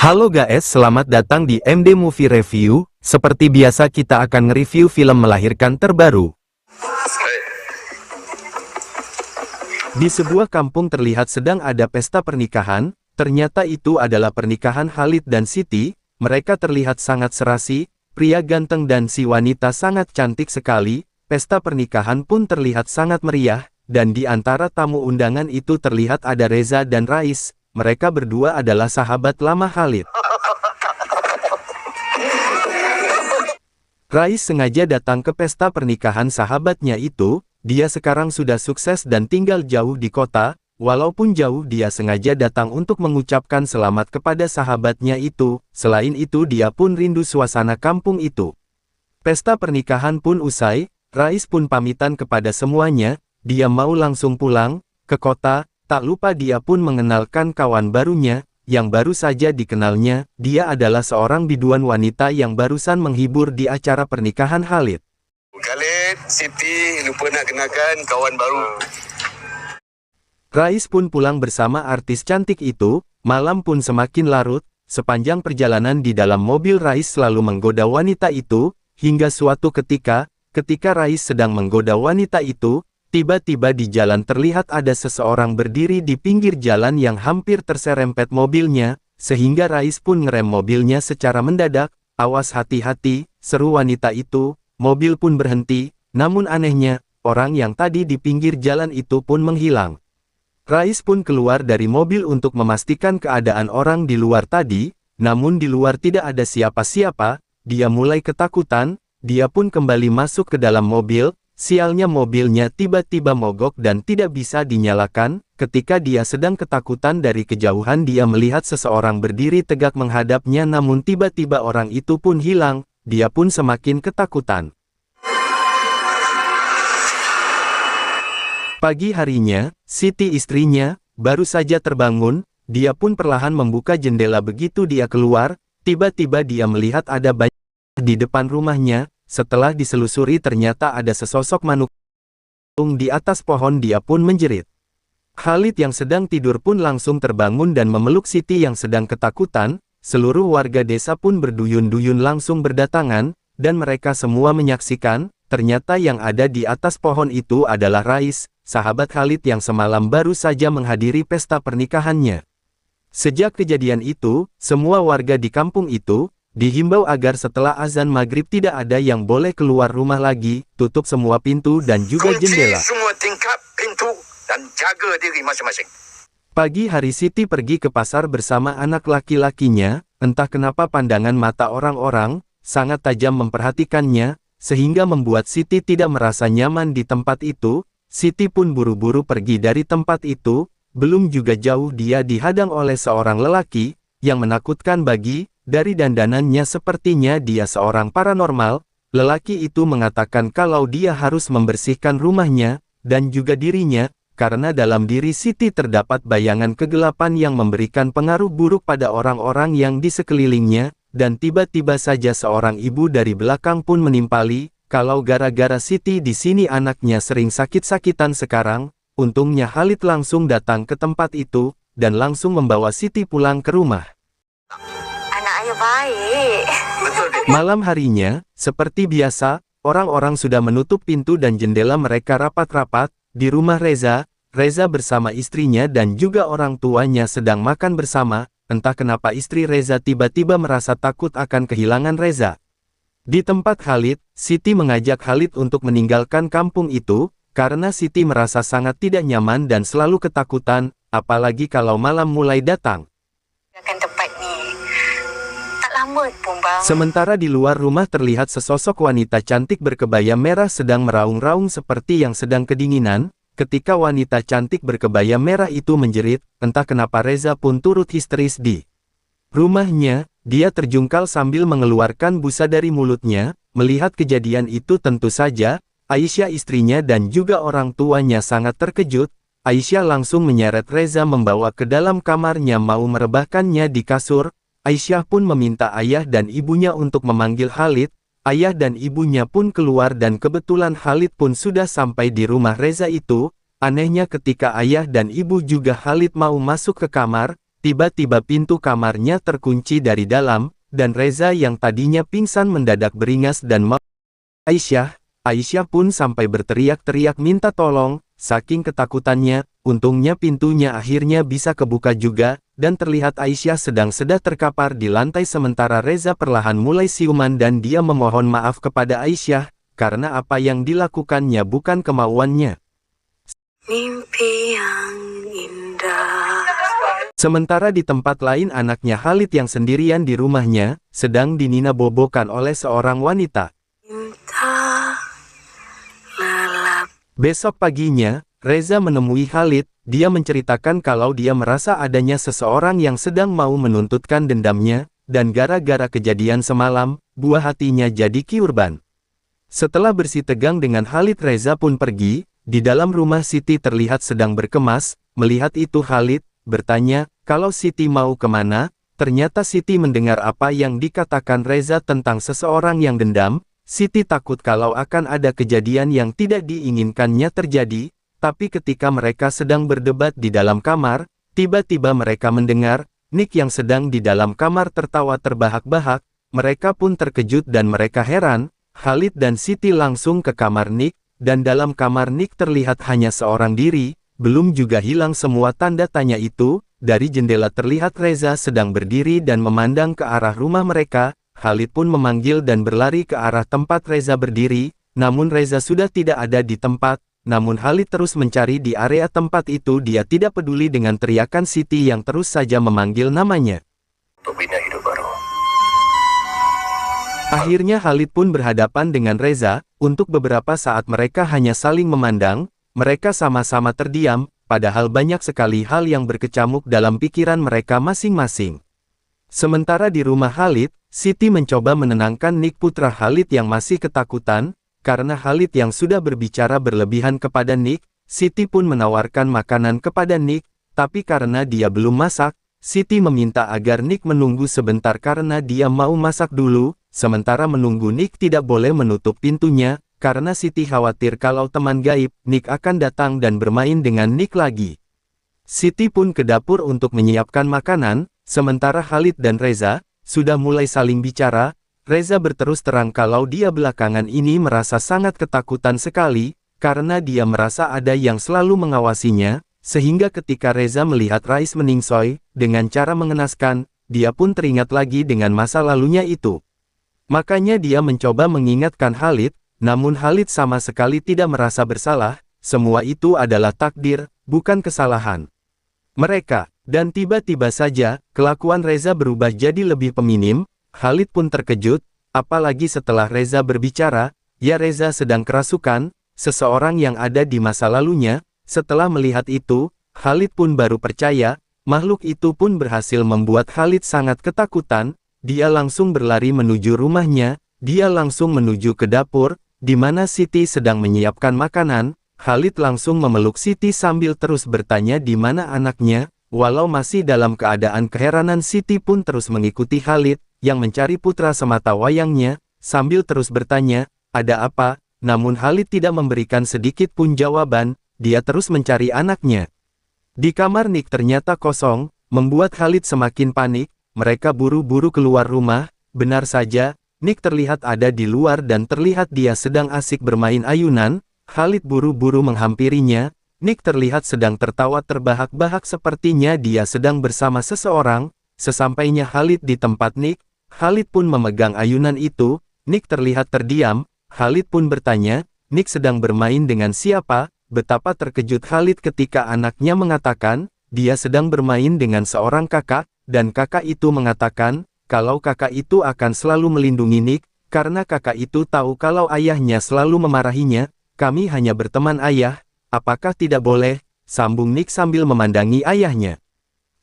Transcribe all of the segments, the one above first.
Halo guys, selamat datang di MD Movie Review. Seperti biasa kita akan nge-review film Melahirkan terbaru. Di sebuah kampung terlihat sedang ada pesta pernikahan. Ternyata itu adalah pernikahan Khalid dan Siti. Mereka terlihat sangat serasi, pria ganteng dan si wanita sangat cantik sekali. Pesta pernikahan pun terlihat sangat meriah, dan di antara tamu undangan itu terlihat ada Reza dan Rais. Mereka berdua adalah sahabat lama Khalid. Rais sengaja datang ke pesta pernikahan sahabatnya itu. Dia sekarang sudah sukses dan tinggal jauh di kota. Walaupun jauh, dia sengaja datang untuk mengucapkan selamat kepada sahabatnya itu. Selain itu, dia pun rindu suasana kampung itu. Pesta pernikahan pun usai. Rais pun pamitan kepada semuanya. Dia mau langsung pulang ke kota. Tak lupa dia pun mengenalkan kawan barunya, yang baru saja dikenalnya. Dia adalah seorang biduan wanita yang barusan menghibur di acara pernikahan Khalid. Khalid, Siti, lupa nak kenalkan kawan baru. Rais pun pulang bersama artis cantik itu. Malam pun semakin larut. Sepanjang perjalanan di dalam mobil Rais selalu menggoda wanita itu, hingga suatu ketika Rais sedang menggoda wanita itu, tiba-tiba di jalan terlihat ada seseorang berdiri di pinggir jalan yang hampir terserempet mobilnya, sehingga Rais pun ngerem mobilnya secara mendadak. "Awas, hati-hati," seru wanita itu. Mobil pun berhenti, namun anehnya, orang yang tadi di pinggir jalan itu pun menghilang. Rais pun keluar dari mobil untuk memastikan keadaan orang di luar tadi, namun di luar tidak ada siapa-siapa. Dia mulai ketakutan, dia pun kembali masuk ke dalam mobil. Sialnya mobilnya tiba-tiba mogok dan tidak bisa dinyalakan. Ketika dia sedang ketakutan, dari kejauhan dia melihat seseorang berdiri tegak menghadapnya, namun tiba-tiba orang itu pun hilang. Dia pun semakin ketakutan. Pagi harinya, Siti istrinya baru saja terbangun. Dia pun perlahan membuka jendela. Begitu dia keluar, tiba-tiba dia melihat ada banyak di depan rumahnya. Setelah diselusuri ternyata ada sesosok makhluk di atas pohon. Dia pun menjerit. Khalid yang sedang tidur pun langsung terbangun dan memeluk Siti yang sedang ketakutan. Seluruh warga desa pun berduyun-duyun langsung berdatangan, dan mereka semua menyaksikan. Ternyata yang ada di atas pohon itu adalah Rais, sahabat Khalid yang semalam baru saja menghadiri pesta pernikahannya. Sejak kejadian itu, semua warga di kampung itu dihimbau agar setelah azan maghrib tidak ada yang boleh keluar rumah lagi, tutup semua pintu dan juga jendela. Semua tingkap pintu dan jaga diri masing-masing. Pagi hari Siti pergi ke pasar bersama anak laki-lakinya. Entah kenapa pandangan mata orang-orang sangat tajam memperhatikannya, sehingga membuat Siti tidak merasa nyaman di tempat itu. Siti pun buru-buru pergi dari tempat itu. Belum juga jauh dia dihadang oleh seorang lelaki yang menakutkan. Dari dandanannya sepertinya dia seorang paranormal. Lelaki itu mengatakan kalau dia harus membersihkan rumahnya, dan juga dirinya, karena dalam diri Siti terdapat bayangan kegelapan yang memberikan pengaruh buruk pada orang-orang yang di sekelilingnya. Dan tiba-tiba saja seorang ibu dari belakang pun menimpali, kalau gara-gara Siti di sini anaknya sering sakit-sakitan sekarang. Untungnya Khalid langsung datang ke tempat itu, dan langsung membawa Siti pulang ke rumah. Baik. Malam harinya, seperti biasa, orang-orang sudah menutup pintu dan jendela mereka rapat-rapat. Di rumah Reza bersama istrinya dan juga orang tuanya sedang makan bersama. Entah kenapa istri Reza tiba-tiba merasa takut akan kehilangan Reza. Di tempat Khalid, Siti mengajak Khalid untuk meninggalkan kampung itu, karena Siti merasa sangat tidak nyaman dan selalu ketakutan, apalagi kalau malam mulai datang. Sementara di luar rumah terlihat sesosok wanita cantik berkebaya merah sedang meraung-raung seperti yang sedang kedinginan. Ketika wanita cantik berkebaya merah itu menjerit, entah kenapa Reza pun turut histeris di rumahnya. Dia terjungkal sambil mengeluarkan busa dari mulutnya. Melihat kejadian itu tentu saja, Aisyah istrinya dan juga orang tuanya sangat terkejut. Aisyah langsung menyeret Reza membawa ke dalam kamarnya mau merebahkannya di kasur. Aisyah pun meminta ayah dan ibunya untuk memanggil Khalid. Ayah dan ibunya pun keluar dan kebetulan Khalid pun sudah sampai di rumah Reza itu. Anehnya ketika ayah dan ibu juga Khalid mau masuk ke kamar, tiba-tiba pintu kamarnya terkunci dari dalam, dan Reza yang tadinya pingsan mendadak beringas dan Aisyah. Aisyah pun sampai berteriak-teriak minta tolong, saking ketakutannya. Untungnya pintunya akhirnya bisa kebuka juga, dan terlihat Aisyah sedang terkapar di lantai sementara Reza perlahan mulai siuman dan dia memohon maaf kepada Aisyah, karena apa yang dilakukannya bukan kemauannya. Mimpi yang indah. Sementara di tempat lain anaknya Khalid yang sendirian di rumahnya, sedang dinina-bobokan oleh seorang wanita. Besok paginya, Reza menemui Khalid. Dia menceritakan kalau dia merasa adanya seseorang yang sedang mau menuntutkan dendamnya, dan gara-gara kejadian semalam, buah hatinya jadi korban. Setelah bersih tegang dengan Khalid, Reza pun pergi. Di dalam rumah Siti terlihat sedang berkemas. Melihat itu Khalid bertanya, kalau Siti mau kemana? Ternyata Siti mendengar apa yang dikatakan Reza tentang seseorang yang dendam. Siti takut kalau akan ada kejadian yang tidak diinginkannya terjadi, tapi ketika mereka sedang berdebat di dalam kamar, tiba-tiba mereka mendengar, Nick yang sedang di dalam kamar tertawa terbahak-bahak. Mereka pun terkejut dan mereka heran. Khalid dan Siti langsung ke kamar Nick, dan dalam kamar Nick terlihat hanya seorang diri, belum juga hilang semua tanda tanya itu. Dari jendela terlihat Reza sedang berdiri dan memandang ke arah rumah mereka. Khalid pun memanggil dan berlari ke arah tempat Reza berdiri, namun Reza sudah tidak ada di tempat. Namun Khalid terus mencari di area tempat itu. Dia tidak peduli dengan teriakan Siti yang terus saja memanggil namanya. Pembina hidup baru. Akhirnya Khalid pun berhadapan dengan Reza. Untuk beberapa saat mereka hanya saling memandang. Mereka sama-sama terdiam, padahal banyak sekali hal yang berkecamuk dalam pikiran mereka masing-masing. Sementara di rumah Khalid, Siti mencoba menenangkan Nick putra Khalid yang masih ketakutan. Karena Khalid yang sudah berbicara berlebihan kepada Nick, Siti pun menawarkan makanan kepada Nick, tapi karena dia belum masak, Siti meminta agar Nick menunggu sebentar karena dia mau masak dulu. Sementara menunggu Nick tidak boleh menutup pintunya, karena Siti khawatir kalau teman gaib, Nick akan datang dan bermain dengan Nick lagi. Siti pun ke dapur untuk menyiapkan makanan, sementara Khalid dan Reza sudah mulai saling bicara. Reza berterus terang kalau dia belakangan ini merasa sangat ketakutan sekali, karena dia merasa ada yang selalu mengawasinya, sehingga ketika Reza melihat Rais meningsoi, dengan cara mengenaskan, dia pun teringat lagi dengan masa lalunya itu. Makanya dia mencoba mengingatkan Khalid, namun Khalid sama sekali tidak merasa bersalah. Semua itu adalah takdir, bukan kesalahan mereka. Dan tiba-tiba saja, kelakuan Reza berubah jadi lebih peminim. Khalid pun terkejut, apalagi setelah Reza berbicara, ya Reza sedang kerasukan, seseorang yang ada di masa lalunya. Setelah melihat itu, Khalid pun baru percaya, makhluk itu pun berhasil membuat Khalid sangat ketakutan. Dia langsung berlari menuju rumahnya, dia langsung menuju ke dapur, di mana Siti sedang menyiapkan makanan. Khalid langsung memeluk Siti sambil terus bertanya di mana anaknya. Walau masih dalam keadaan keheranan, Siti pun terus mengikuti Khalid, yang mencari putra semata wayangnya, sambil terus bertanya, ada apa? Namun Khalid tidak memberikan sedikit pun jawaban, dia terus mencari anaknya. Di kamar Nick ternyata kosong, membuat Khalid semakin panik. Mereka buru-buru keluar rumah. Benar saja, Nick terlihat ada di luar dan terlihat dia sedang asik bermain ayunan. Khalid buru-buru menghampirinya. Nick terlihat sedang tertawa terbahak-bahak sepertinya dia sedang bersama seseorang. Sesampainya Khalid di tempat Nick, Khalid pun memegang ayunan itu. Nick terlihat terdiam. Khalid pun bertanya, Nick sedang bermain dengan siapa? Betapa terkejut Khalid ketika anaknya mengatakan, dia sedang bermain dengan seorang kakak, dan kakak itu mengatakan, kalau kakak itu akan selalu melindungi Nick, karena kakak itu tahu kalau ayahnya selalu memarahinya. Kami hanya berteman ayah. Apakah tidak boleh? Sambung Nick sambil memandangi ayahnya.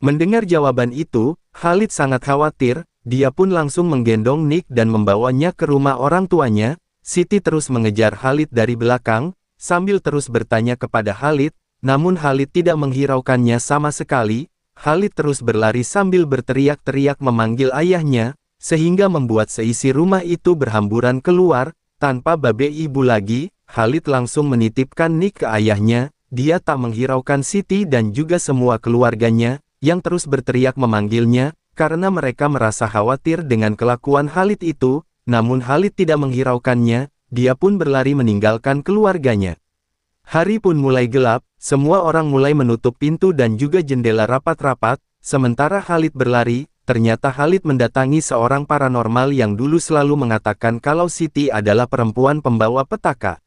Mendengar jawaban itu, Khalid sangat khawatir. Dia pun langsung menggendong Nick dan membawanya ke rumah orang tuanya. Siti terus mengejar Khalid dari belakang, sambil terus bertanya kepada Khalid, namun Khalid tidak menghiraukannya sama sekali. Khalid terus berlari sambil berteriak-teriak memanggil ayahnya, sehingga membuat seisi rumah itu berhamburan keluar. Tanpa babe ibu lagi, Khalid langsung menitipkan Nick ke ayahnya. Dia tak menghiraukan Siti dan juga semua keluarganya. yang terus berteriak memanggilnya, karena mereka merasa khawatir dengan kelakuan Khalid itu, namun Khalid tidak menghiraukannya, dia pun berlari meninggalkan keluarganya. Hari pun mulai gelap, semua orang mulai menutup pintu dan juga jendela rapat-rapat, sementara Khalid berlari, ternyata Khalid mendatangi seorang paranormal yang dulu selalu mengatakan kalau Siti adalah perempuan pembawa petaka.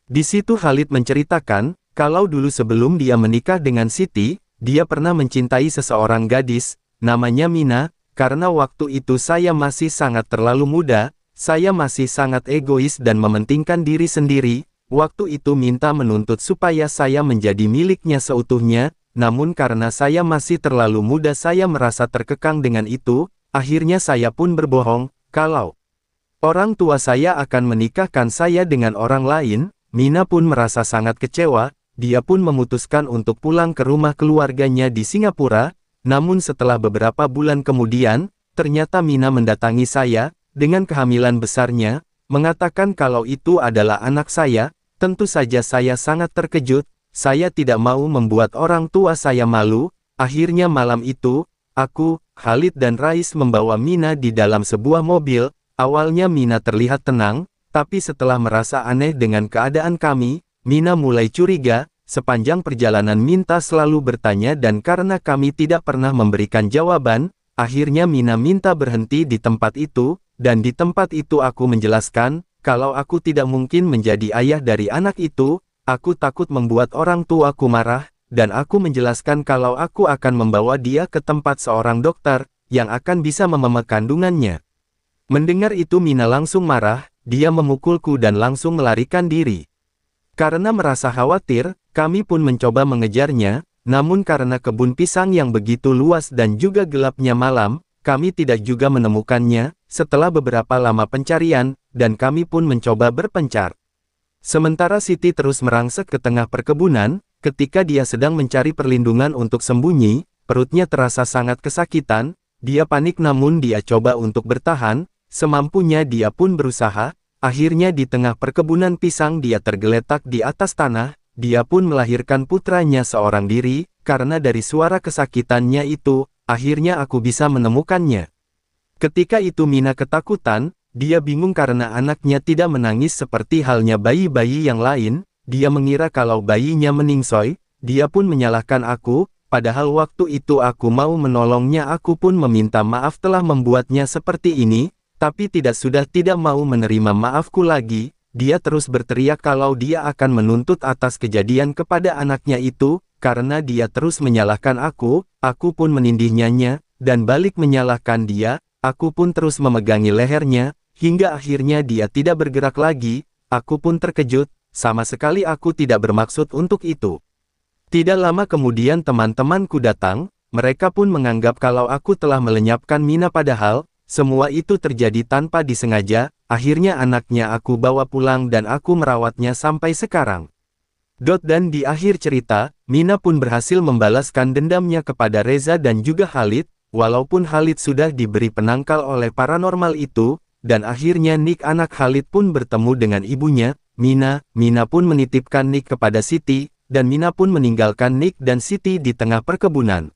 Di situ Khalid menceritakan, kalau dulu sebelum dia menikah dengan Siti, dia pernah mencintai seseorang gadis, namanya Mina, karena waktu itu saya masih sangat terlalu muda, saya masih sangat egois dan mementingkan diri sendiri, waktu itu minta menuntut supaya saya menjadi miliknya seutuhnya, namun karena saya masih terlalu muda saya merasa terkekang dengan itu, akhirnya saya pun berbohong, kalau orang tua saya akan menikahkan saya dengan orang lain. Mina pun merasa sangat kecewa, dia pun memutuskan untuk pulang ke rumah keluarganya di Singapura, namun setelah beberapa bulan kemudian, ternyata Mina mendatangi saya, dengan kehamilan besarnya, mengatakan kalau itu adalah anak saya. Tentu saja saya sangat terkejut, saya tidak mau membuat orang tua saya malu. Akhirnya malam itu, aku, Khalid dan Rais membawa Mina di dalam sebuah mobil. Awalnya Mina terlihat tenang, tapi setelah merasa aneh dengan keadaan kami, Mina mulai curiga. Sepanjang perjalanan Mina selalu bertanya dan karena kami tidak pernah memberikan jawaban, akhirnya Mina minta berhenti di tempat itu, dan di tempat itu aku menjelaskan, kalau aku tidak mungkin menjadi ayah dari anak itu, aku takut membuat orang tuaku marah, dan aku menjelaskan kalau aku akan membawa dia ke tempat seorang dokter, yang akan bisa mememek kandungannya. Mendengar itu Mina langsung marah, dia memukulku dan langsung melarikan diri. Karena merasa khawatir, kami pun mencoba mengejarnya, namun karena kebun pisang yang begitu luas dan juga gelapnya malam, kami tidak juga menemukannya. Setelah beberapa lama pencarian, dan kami pun mencoba berpencar. Sementara Siti terus merangsek ke tengah perkebunan, ketika dia sedang mencari perlindungan untuk sembunyi, perutnya terasa sangat kesakitan, dia panik namun dia coba untuk bertahan, semampunya dia pun berusaha. Akhirnya di tengah perkebunan pisang dia tergeletak di atas tanah, dia pun melahirkan putranya seorang diri, karena dari suara kesakitannya itu, akhirnya aku bisa menemukannya. Ketika itu Mina ketakutan, dia bingung karena anaknya tidak menangis seperti halnya bayi-bayi yang lain, dia mengira kalau bayinya meningsoy, dia pun menyalahkan aku, padahal waktu itu aku mau menolongnya aku pun meminta maaf telah membuatnya seperti ini. Tapi sudah tidak mau menerima maafku lagi, dia terus berteriak kalau dia akan menuntut atas kejadian kepada anaknya itu, karena dia terus menyalahkan aku pun menindihnya, dan balik menyalahkan dia, aku pun terus memegangi lehernya, hingga akhirnya dia tidak bergerak lagi, aku pun terkejut, sama sekali aku tidak bermaksud untuk itu. Tidak lama kemudian teman-temanku datang, mereka pun menganggap kalau aku telah melenyapkan Mina padahal, semua itu terjadi tanpa disengaja, akhirnya anaknya aku bawa pulang dan aku merawatnya sampai sekarang. Dan di akhir cerita, Mina pun berhasil membalaskan dendamnya kepada Reza dan juga Khalid, walaupun Khalid sudah diberi penangkal oleh paranormal itu, dan akhirnya Nick anak Khalid pun bertemu dengan ibunya, Mina pun menitipkan Nick kepada Siti, dan Mina pun meninggalkan Nick dan Siti di tengah perkebunan.